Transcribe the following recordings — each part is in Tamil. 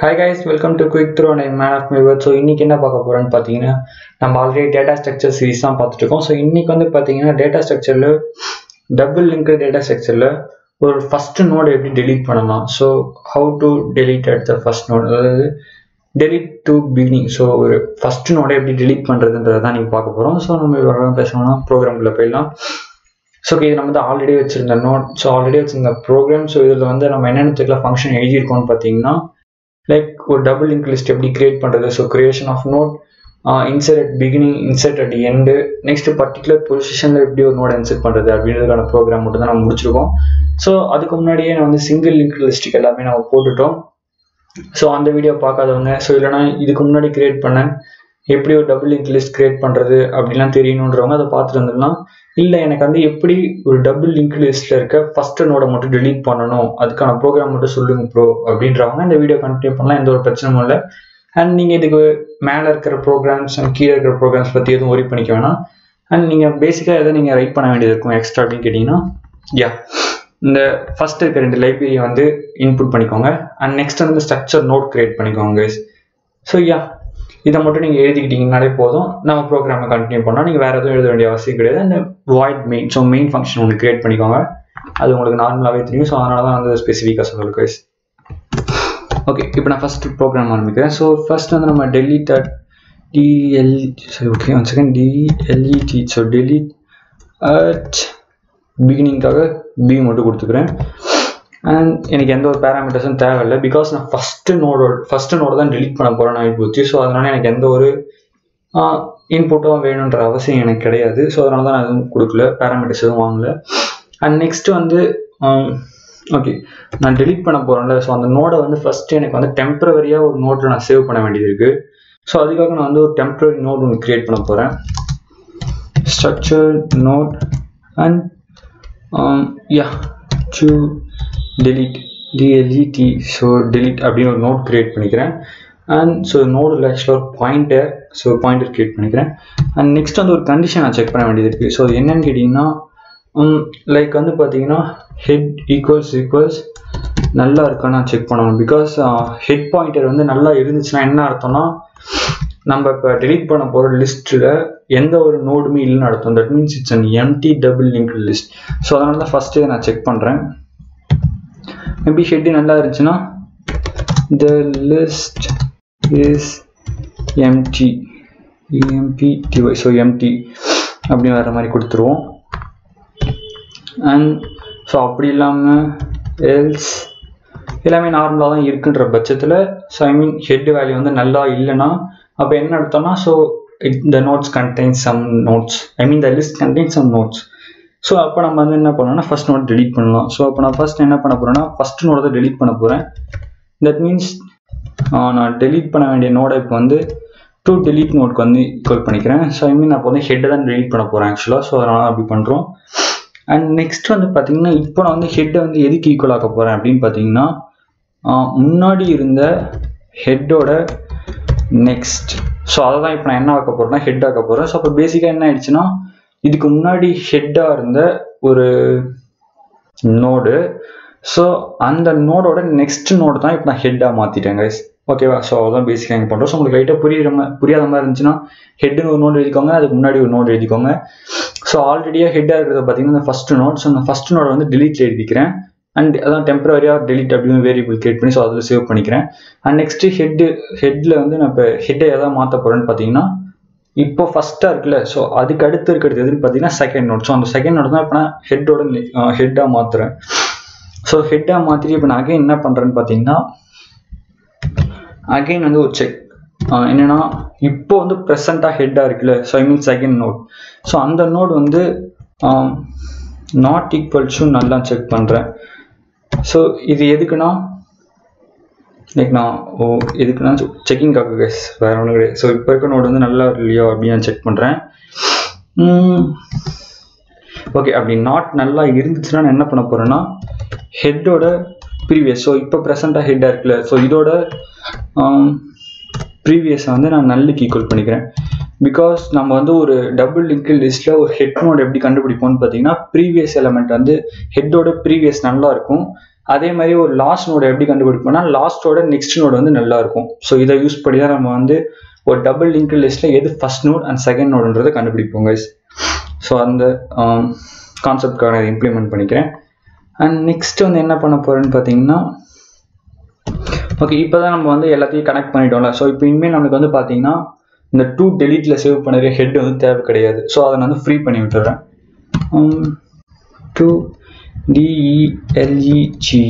Hi guys, welcome to Quick Through and I'm Man of My Word. So இன்னைக்கு என்ன பார்க்க போறோம்னு பார்த்தீங்கன்னா நம்ம ஆல்ரெடி டேட்டா ஸ்ட்ரக்சர் சீரிஸ் தான் பார்த்துட்டு இருக்கோம். ஸோ இன்னைக்கு வந்து பார்த்தீங்கன்னா டேட்டா ஸ்ட்ரக்சரில் டபுள் லிங்க் டேட்டா ஸ்ட்ரக்சரில் ஒரு ஃபர்ஸ்ட் நோட் எப்படி டெலீட் பண்ணலாம். So how to delete at the first node, அதாவது டெலீட் டு பிகினிங். ஸோ ஒரு ஃபர்ஸ்ட் நோடை எப்படி டெலீட் பண்ணுறதுன்றதை தான் நீங்கள் பார்க்க போகிறோம். ஸோ நம்ம இவ்வளோ பேசணும்னா ப்ரோக்ராம்குள்ளே போயிடலாம். ஸோ இது நம்ம வந்து ஆல்ரெடி வச்சிருந்த நோட், ஸோ ஆல்ரெடி வச்சிருந்த ப்ரோக்ராம். ஸோ இதில் வந்து நம்ம என்னென்ன ஃபங்க்ஷன் எழுதியிருக்கோம்னு பார்த்தீங்கன்னா லைக் ஒரு டபுள் லிங்க் லிஸ்ட் எப்படி கிரியேட் பண்ணுறது. So creation of node, insert at beginning, insert at end, next particular பொசிஷனில் எப்படி ஒரு நோட் இன்சர்ட் பண்ணுறது அப்படின்றதுக்கான ப்ரோக்ராம் மட்டும் தான் நம்ம முடிச்சிருக்கோம். ஸோ அதுக்கு முன்னாடியே நான் வந்து சிங்கிள் லிங்க் லிஸ்ட்டுக்கு எல்லாமே நம்ம போட்டுட்டோம். ஸோ அந்த வீடியோ பார்க்காதவங்க, ஸோ இல்லைனா இதுக்கு முன்னாடி கிரியேட் பண்ணேன் எப்படி ஒரு டபுள் லிங்க் லிஸ்ட் கிரியேட் பண்ணுறது அப்படிலாம் தெரியணுன்றவங்க அதை பார்த்துட்டு வந்துடலாம். இல்லை எனக்கு வந்து எப்படி ஒரு டபுள் லிங்க் லிஸ்ட்டில் இருக்க ஃபர்ஸ்ட் நோடை மட்டும் டெலீட் பண்ணணும், அதுக்கான ப்ரோக்ராம் மட்டும் சொல்லுங்க ப்ரோ அப்படின்றவங்க இந்த வீடியோ கண்டினியூ பண்ணலாம், எந்த ஒரு பிரச்சனையும் இல்லை. அண்ட் நீங்கள் இதுக்கு மேலே இருக்கிற ப்ரோக்ராம்ஸ் அண்ட் கீழே இருக்கிற ப்ரோக்ராம்ஸ் பற்றி எதுவும் ஒரி பண்ணிக்க வேணாம். அண்ட் நீங்கள் பேசிக்காக எதை நீங்கள் ரைட் பண்ண வேண்டியது இருக்கும் எக்ஸ்ட்ரா அப்படின்னு கேட்டிங்கன்னா, இந்த ஃபர்ஸ்ட் இருக்க 2 லைப்ரரியை வந்து இன்புட் பண்ணிக்கோங்க. அண்ட் நெக்ஸ்ட் வந்து ஸ்ட்ரக்சர் நோட் கிரியேட் பண்ணிக்கோங்க. ஸோ இதை மட்டும் நீங்கள் எழுதிக்கிட்டீங்கன்னாலே போதும். நம்ம ப்ரோக்ராமை கண்டினியூ பண்ணால் நீங்கள் வேறு எதுவும் எழுத வேண்டிய அவசியம் கிடையாது. அந்த void main, so main function ஒன்று கிரியேட் பண்ணிக்கோங்க. அது உங்களுக்கு நார்மலாகவே தெரியும். ஸோ அதனால தான் வந்து ஸ்பெசிஃபிக்காக சொல்லுங்கள் கைஸ். ஓகே, இப்போ நான் ஃபஸ்ட்டு ப்ரோக்ராம் ஆரம்பிக்கிறேன். ஸோ ஃபர்ஸ்ட் வந்து நம்ம delete at DLET. So delete at பிகினிங்காக பி மட்டும் கொடுத்துக்கிறேன். அண்ட் எனக்கு எந்த ஒரு பேராமீட்டர்ஸும் தேவையில்லை, பிகாஸ் நான் ஃபஸ்ட்டு நோடு தான் டெலீட் பண்ண போகிறேன்னு ஆகிப்போச்சு. ஸோ அதனால எனக்கு எந்த ஒரு இன்புட்டும் வேணுன்ற அவசியம் எனக்கு கிடையாது. ஸோ அதனால தான் நான் எதுவும் கொடுக்கல, பேராமீட்டர்ஸ் எதுவும் வாங்கலை. அண்ட் நெக்ஸ்ட் வந்து ஓகே, நான் டெலீட் பண்ண போகிறேன்ல, ஸோ அந்த நோடை வந்து ஃபஸ்ட்டு எனக்கு வந்து டெம்பரவரியாக ஒரு நோட்டில் நான் சேவ் பண்ண வேண்டியது இருக்குது. ஸோ அதுக்காக நான் வந்து ஒரு டெம்பரரி நோட் ஒன்று க்ரியேட் பண்ண போகிறேன். Structure node and to delete. So delete அப்படின்னு ஒரு நோட் கிரியேட் பண்ணிக்கிறேன். அண்ட் ஸோ நோடில் ஆக்சுவலாக ஒரு பாயிண்டர் கிரியேட் பண்ணிக்கிறேன். அண்ட் நெக்ஸ்ட் வந்து ஒரு கண்டிஷன் நான் செக் பண்ண வேண்டியது இருக்குது. ஸோ என்னன்னு கேட்டிங்கன்னா, லைக் வந்து பார்த்தீங்கன்னா ஹெட் ஈக்குவல்ஸ் நல்லா இருக்கான்னு நான் செக் பண்ணணும். பிகாஸ் ஹெட் பாயிண்டர் வந்து நல்லா இருந்துச்சுன்னா என்ன அர்த்தம்னா, நம்ம இப்போ டெலீட் பண்ண போகிற லிஸ்ட்டில் எந்த ஒரு நோடுமே இல்லைன்னு அர்த்தம். That means it's an empty double link list. So அதனால தான் ஃபஸ்ட்டு நான் செக் பண்ணுறேன். மேபி ஹெட் நல்லா இருந்துச்சுன்னா the list is empty, so empty அப்படின்னு வர மாதிரி கொடுத்துருவோம். அண்ட் ஸோ அப்படி இல்லாமல் எல்ஸ் எல்லாமே நார்மலாக தான் இருக்குன்ற பட்சத்தில், so I mean head value வந்து நல்லா இல்லைன்னா அப்போ என்ன அர்த்தம்னா, so the notes contains some notes, I mean the list contains some notes. So அப்போ நம்ம வந்து என்ன பண்ணோம்னா ஃபர்ஸ்ட் நோட் டெலீட் பண்ணலாம். ஸோ அப்போ நான் ஃபர்ஸ்ட் என்ன பண்ண போகிறேன்னா ஃபர்ஸ்ட் நோட தான் டெலீட் பண்ண போகிறேன். தட் மீன்ஸ் நான் டெலீட் பண்ண வேண்டிய நோடை இப்போ வந்து டு டெலீட் நோட்க்கு வந்து ஈக்குவல் பண்ணிக்கிறேன். ஸோ ஐ மீன் அப்போ வந்து ஹெட்டை தான் டெலீட் பண்ண போகிறேன் ஆக்சுவலாக. ஸோ அதனால அப்படி பண்ணுறோம். அண்ட் நெக்ஸ்ட் வந்து பார்த்தீங்கன்னா, இப்போ நான் வந்து ஹெட்டை வந்து எதுக்கு ஈக்குவல் ஆக்க போகிறேன் அப்படின்னு பார்த்தீங்கன்னா, முன்னாடி இருந்த ஹெட்டோட நெக்ஸ்ட். ஸோ அதை தான் இப்போ நான் என்ன ஆக்க போகிறேன்னா ஹெட் ஆக்க போகிறேன். ஸோ அப்போ பேசிக்காக என்ன ஆயிடுச்சுன்னா, இதுக்கு முன்னாடி ஹெட்டாக இருந்த ஒரு நோடு, ஸோ அந்த நோடோட நெக்ஸ்ட் நோடு தான் இப்போ நான் ஹெட்டாக மாற்றிட்டேன் கைஸ். ஓகேவா? ஸோ அதான் பேசிக்காக எங்கே பண்ணுறோம். ஸோ உங்களுக்கு லைட்டாக புரியாத மாதிரி இருந்துச்சுன்னா ஹெட்டுன்னு ஒரு நோடு எழுதிக்கோங்க, அதுக்கு முன்னாடி ஒரு நோடு எழுதிக்கோங்க. ஸோ ஆல்ரெடியாக ஹெட்டாக இருக்கிறத பார்த்தீங்கன்னா ஃபர்ஸ்ட் நோட். ஸோ அந்த ஃபர்ஸ்ட் நோட வந்து டெலீட்டில் எழுதிக்கிறேன். அண்ட் அதான் டெம்பரரியாக டெலீட் அப்படின்னு வேரியபிள் கிரியேட் பண்ணி ஸோ அதில் சேவ் பண்ணிக்கிறேன். அண்ட் நெக்ஸ்ட்டு ஹெட்டில் வந்து நான் இப்போ ஹெட்டை எதாவது மாற்ற போகிறேன்னு பார்த்தீங்கன்னா, இப்போ ஃபஸ்ட்டாக இருக்குல்ல, ஸோ அதுக்கு அடுத்து இருக்கிறது எதுன்னு பார்த்தீங்கன்னா செகண்ட் நோட். ஸோ அந்த செகண்ட் நோட் தான் இப்போ நான் ஹெட்டாக மாற்றுறேன். ஸோ ஹெட்டாக மாற்றிட்டு இப்போ நான் அகைன் என்ன பண்ணுறேன்னு பார்த்தீங்கன்னா, அகைன் வந்து ஒரு செக் என்னென்னா, இப்போ வந்து ப்ரெசண்ட்டாக ஹெட்டாக இருக்குல்ல, so I mean second node. So அந்த நோட் வந்து நாட் ஈக்குவல் டு நல்லா செக் பண்ணுறேன். ஸோ இது எதுக்குன்னா, லைக் நான் எதுக்குன்னா செக்கிங்காக கைஸ், வேறு ஒன்றும் கிடையாது. ஸோ இப்போ இருக்க நோடு வந்து நல்லா இல்லையோ அப்படின்னு நான் செக் பண்ணுறேன். ஓகே, அப்படி நாட் நல்லா இருந்துச்சுன்னா நான் என்ன பண்ண போகிறேன்னா ஹெட்டோட ப்ரீவியஸ், ஸோ இப்போ ப்ரெசண்ட்டாக ஹெட்டாக இருக்குல்ல, ஸோ இதோட ப்ரீவியஸை வந்து நான் நல்லுக்கு ஈக்குவல் பண்ணிக்கிறேன். பிகாஸ் நம்ம வந்து ஒரு டபுள் லிங்க் லிஸ்ட்டில் ஒரு ஹெட் நோட் எப்படி கண்டுபிடிப்போம்னு பார்த்தீங்கன்னா, ப்ரீவியஸ் எலமெண்ட் வந்து ஹெட்டோட ப்ரீவியஸ் நல்லா இருக்கும், அதே மாதிரி ஒரு லாஸ்ட் நோடு எப்படி கண்டுபிடிப்போம்னா லாஸ்ட்டோட நெக்ஸ்ட் நோடு வந்து நல்லா இருக்கும். ஸோ இதை யூஸ் பண்ணி தான் நம்ம வந்து ஒரு டபுள் லிங்க் லிஸ்ட்டில் எது ஃபர்ஸ்ட் நோட் அண்ட் செகண்ட் நோடுன்றதை கண்டுபிடிப்போம் கைஸ். ஸோ அந்த கான்செப்ட்காக நான் இம்ப்ளிமெண்ட் பண்ணிக்கிறேன். அண்ட் நெக்ஸ்ட் வந்து என்ன பண்ண போகிறேன்னு பார்த்தீங்கன்னா, ஓகே இப்போ தான் நம்ம வந்து எல்லாத்தையும் கனெக்ட் பண்ணிட்டோம்ல. ஸோ இப்போ இனிமேல் நம்மளுக்கு வந்து பார்த்தீங்கன்னா இந்த டூ டெலீட்டில் சேவ் பண்ணுற ஹெட் வந்து தேவை கிடையாது. ஸோ அதை நான் வந்து ஃப்ரீ பண்ணி விட்டுறேன். Two DELEGE.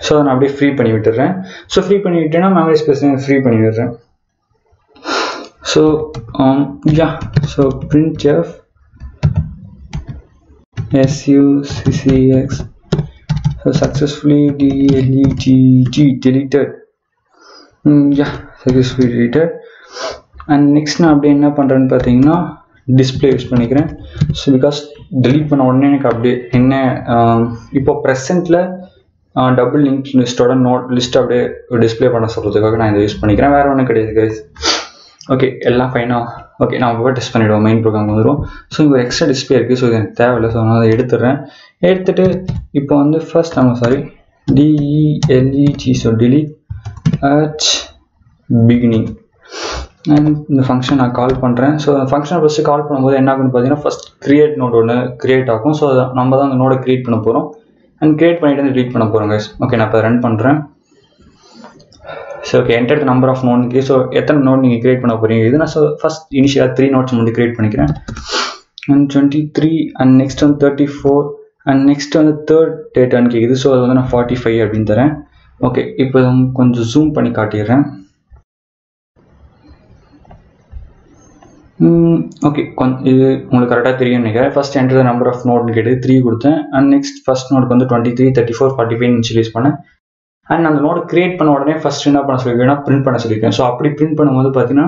ஸோ அதை நான் அப்படியே ஃப்ரீ பண்ணி விட்டுறேன். ஸோ ஃப்ரீ பண்ணி விட்டேன்னா மெமரி ஸ்பேஸ் ஃப்ரீ பண்ணி விடுறேன். So so printf succx so successfully deleted. Successfully deleted. And next நான் அப்படியே என்ன பண்ணுறேன்னு பார்த்தீங்கன்னா டிஸ்பிளே யூஸ் பண்ணிக்கிறேன். ஸோ பிகாஸ் டெலீட் பண்ண உடனே எனக்கு அப்படியே என்ன இப்போ ப்ரெசென்ட்டில் டபுள் லிங்க் லிஸ்ட்டோட லிஸ்ட் அப்படியே டிஸ்பிளே பண்ண சொல்கிறதுக்காக நான் இதை யூஸ் பண்ணிக்கிறேன். வேறு ஒன்றும் கிடையாது கைஸ். ஓகே எல்லாம் ஃபைனாக ஓகே நான் இப்போ டெஸ்ட் பண்ணிவிடுவோம். மெயின் ப்ரோக்ராம் வந்துடும். ஸோ இங்கே ஒரு எக்ஸ்ட்ரா டிஸ்பிளே இருக்குது. ஸோ இது எனக்கு தேவையில்லை. ஸோ நான் அதை எடுத்துட்டு இப்போ வந்து first DELEGE so delete at beginning and இந்த ஃபங்க்ஷன் நான் கால் பண்ணுறேன். ஸோ அந்த ஃபங்க்ஷனை ஃபஸ்ட்டு கால் பண்ணும்போது என்ன ஆகுன்னு பார்த்தீங்கன்னா ஃபஸ்ட் கிரியேட் நோட் ஒன்று கிரியேட் ஆகும். ஸோ நம்ம தான் அந்த நோடை கிரியேட் பண்ண போகிறோம் அண்ட் கிரியேட் பண்ணிட்டு வந்து delete பண்ண போகிறோம் கைஸ். ஓகே நான் இப்போ ரன் பண்ணுறேன். So okay enter number of node. So எத்தனை நோட் நீங்கள் கிரியேட் பண்ண போகிறீங்க இது நான் ஃபஸ்ட் இனிஷியலாக 3 நோட்ஸ் மட்டும் கிரியேட் பண்ணிக்கிறேன். அண்ட் 23 அண்ட் நெக்ஸ்ட் வந்து 34 அண்ட் நெக்ஸ்ட் வந்து தேர்ட் டேட்டான்னு கேட்குது. ஸோ அது வந்து நான் 45 அப்படின்னு தரேன். ஓகே இப்போ கொஞ்சம் ஜூம் பண்ணி காட்டிடுறேன். ஓகே இது உங்களுக்கு கரெக்டாக தெரியும் நினைக்கிறேன். ஃபர்ஸ்ட் என்டர் நம்பர் ஆஃப் நோட்னு கேட்டு 3 கொடுத்தேன். அண்ட் நெக்ஸ்ட் ஃபர்ஸ்ட் நோடுக்கு வந்து 23, 34, 45 இனிஷியலைஸ் பண்ணேன். அண்ட் அந்த நோடு கிரியேட் பண்ண உடனே ஃபர்ஸ்ட் என்ன பண்ண சொல்லியிருக்கேன்னா பிரிண்ட் பண்ண சொல்லியிருக்கேன். ஸோ அப்படி பிரிண்ட் பண்ணும்போது பார்த்தீங்கன்னா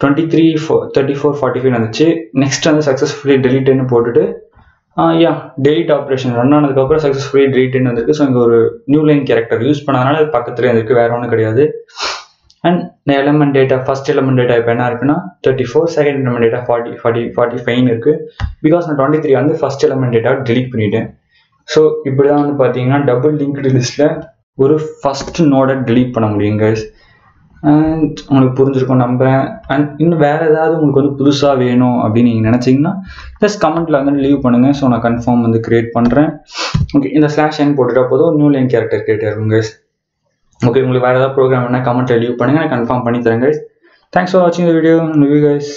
23, 34, 45 வந்துச்சு. நெக்ஸ்ட் வந்து சக்ஸஸ்ஃபுல்லி டெலிட்னு போட்டுட்டு டெலிட் ஆப்ரேஷன் ரன் ஆனதுக்கப்புறம் சக்ஸஸ்ஃபுல்லி டெலிட்னு வந்திருக்கு. ஸோ இங்கே ஒரு நியூ லைன் கேரக்டர் யூஸ் பண்ணதுனால அது பக்கத்துலேயே வந்துருக்கு, வேற ஒன்றும் கிடையாது. And element data first element data இப்போ என்ன இருக்குன்னா 34, செகண்ட் எலமெண்ட் டேட்டா 45 இருக்குது. பிகாஸ் நான் 23 வந்து ஃபர்ஸ்ட் எலமெண்ட் டேட்டா டெலிட் பண்ணிட்டேன். ஸோ இப்படி தான் வந்து பார்த்தீங்கன்னா டபுள் லிங்க்டு லிஸ்ட்டில் ஒரு ஃபர்ஸ்ட் நோடை டெலீட் பண்ண முடியும் கைஸ். அண்ட் உங்களுக்கு புரிஞ்சிருக்கும் நம்புறேன். அண்ட் இன்னும் வேறு ஏதாவது உங்களுக்கு வந்து புதுசாக வேணும் அப்படின்னு நீங்கள் நினச்சிங்கன்னா ஜஸ்ட் கமெண்ட்டில் வந்து லீவ் பண்ணுங்கள். ஸோ நான் கன்ஃபார்ம் வந்து கிரியேட் பண்ணுறேன். ஓகே இந்த /n போட்டுட்டா போதும் நியூ லைன் கேரக்டர் கிரியேட் ஆகும் கைஸ். ஓகே உங்களுக்கு வேறு ஏதாவது ப்ரோக்ராம் வேணால் கமெண்ட்டில் லீவ் பண்ணுங்கள், நான் கன்ஃபார்ம் பண்ணி தரேன் கைஸ். தேங்க்ஸ் ஃபார் வாட்சிங் த வீடியோ. கைஸ்